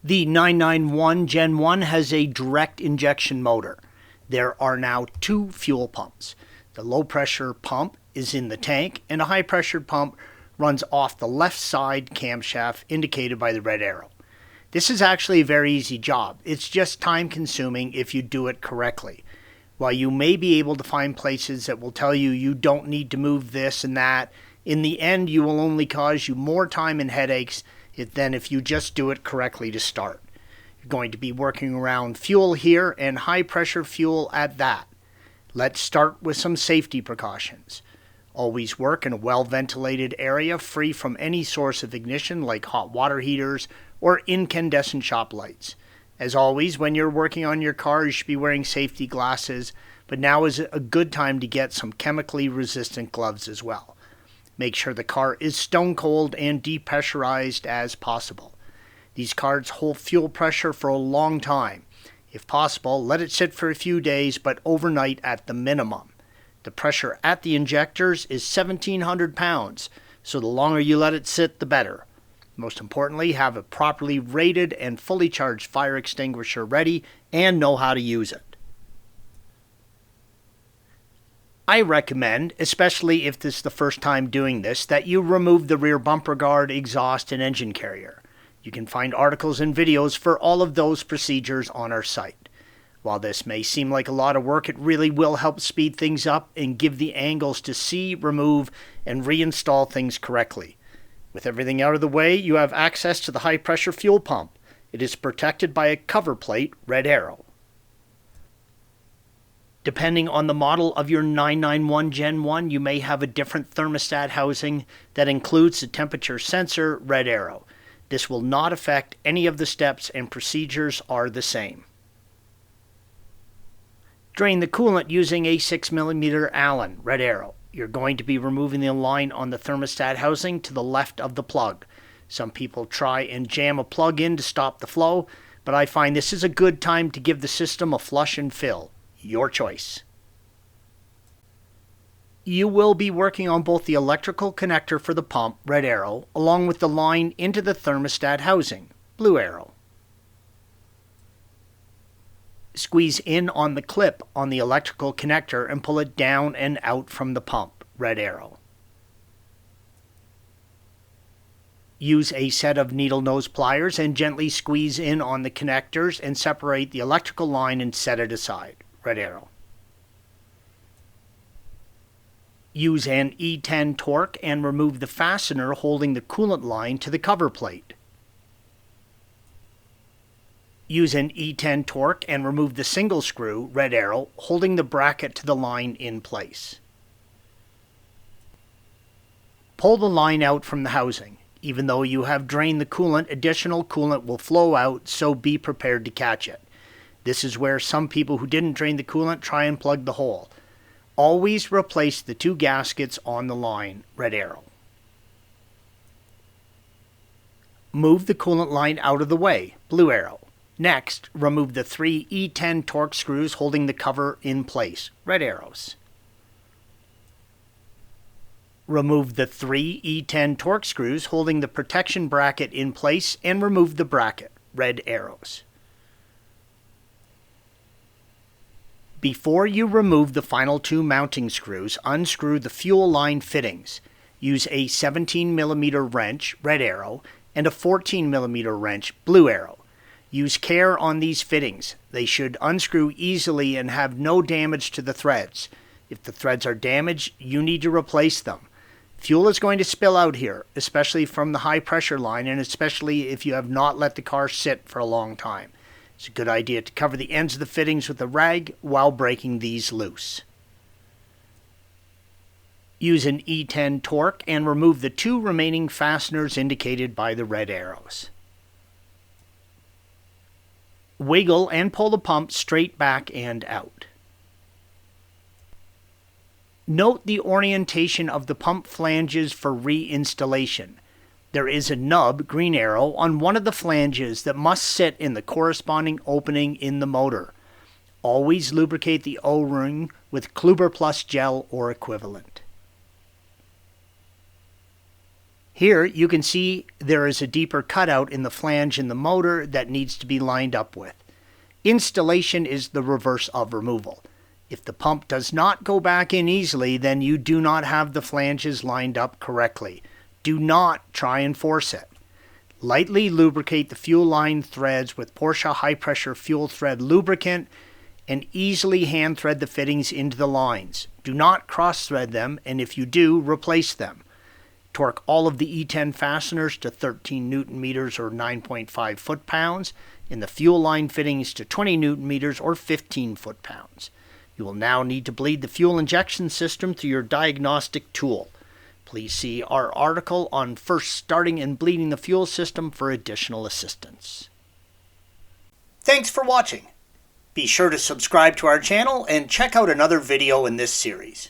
The 991 Gen 1 has a direct injection motor. There are now two fuel pumps. The low pressure pump is in the tank and a high pressure pump runs off the left side camshaft indicated by the red arrow. This is actually a very easy job. It's just time consuming if you do it correctly. While you may be able to find places that will tell you you don't need to move this and that, in the end you will only cause you more time and headaches than if you just do it correctly to start. You're going to be working around fuel here and high pressure fuel at that. Let's start with some safety precautions. Always work in a well-ventilated area free from any source of ignition like hot water heaters or incandescent shop lights. As always, when you're working on your car, you should be wearing safety glasses, but now is a good time to get some chemically resistant gloves as well. Make sure the car is stone cold and depressurized as possible. These cars hold fuel pressure for a long time. If possible, let it sit for a few days, but overnight at the minimum. The pressure at the injectors is 1,700 pounds, so the longer you let it sit, the better. Most importantly, have a properly rated and fully charged fire extinguisher ready and know how to use it. I recommend, especially if this is the first time doing this, that you remove the rear bumper guard, exhaust, and engine carrier. You can find articles and videos for all of those procedures on our site. While this may seem like a lot of work, it really will help speed things up and give the angles to see, remove, and reinstall things correctly. With everything out of the way, you have access to the high-pressure fuel pump. It is protected by a cover plate, red arrow. Depending on the model of your 991 Gen 1, you may have a different thermostat housing that includes the temperature sensor, red arrow. This will not affect any of the steps and procedures are the same. Drain the coolant using a 6mm Allen, red arrow. You're going to be removing the line on the thermostat housing to the left of the plug. Some people try and jam a plug in to stop the flow, but I find this is a good time to give the system a flush and fill. Your choice. You will be working on both the electrical connector for the pump, red arrow, along with the line into the thermostat housing, blue arrow. Squeeze in on the clip on the electrical connector and pull it down and out from the pump, red arrow. Use a set of needle nose pliers and gently squeeze in on the connectors and separate the electrical line and set it aside, red arrow. Use an E10 torque and remove the fastener holding the coolant line to the cover plate. Use an E10 torque and remove the single screw, red arrow, holding the bracket to the line in place. Pull the line out from the housing. Even though you have drained the coolant, additional coolant will flow out, so be prepared to catch it. This is where some people who didn't drain the coolant try and plug the hole. Always replace the two gaskets on the line, red arrow. Move the coolant line out of the way, blue arrow. Next, remove the 3 E10 torque screws holding the cover in place, red arrows. Remove the 3 E10 torque screws holding the protection bracket in place and remove the bracket, red arrows. Before you remove the final 2 mounting screws, unscrew the fuel line fittings. Use a 17mm wrench, red arrow, and a 14mm wrench, blue arrow. Use care on these fittings. They should unscrew easily and have no damage to the threads. If the threads are damaged, you need to replace them. Fuel is going to spill out here, especially from the high pressure line and especially if you have not let the car sit for a long time. It's a good idea to cover the ends of the fittings with a rag while breaking these loose. Use an E10 torque and remove the 2 remaining fasteners indicated by the red arrows. Wiggle and pull the pump straight back and out. Note the orientation of the pump flanges for reinstallation. There is a nub, green arrow, on one of the flanges that must sit in the corresponding opening in the motor. Always lubricate the O-ring with Kluber Plus gel or equivalent. Here you can see there is a deeper cutout in the flange in the motor that needs to be lined up with. Installation is the reverse of removal. If the pump does not go back in easily, then you do not have the flanges lined up correctly. Do not try and force it. Lightly lubricate the fuel line threads with Porsche high-pressure fuel thread lubricant and easily hand thread the fittings into the lines. Do not cross-thread them, and if you do, replace them. Torque all of the E10 fasteners to 13 Newton meters or 9.5 foot-pounds, and the fuel line fittings to 20 Newton meters or 15 foot-pounds. You will now need to bleed the fuel injection system through your diagnostic tool. Please see our article on first starting and bleeding the fuel system for additional assistance. Thanks for watching. Be sure to subscribe to our channel and check out another video in this series.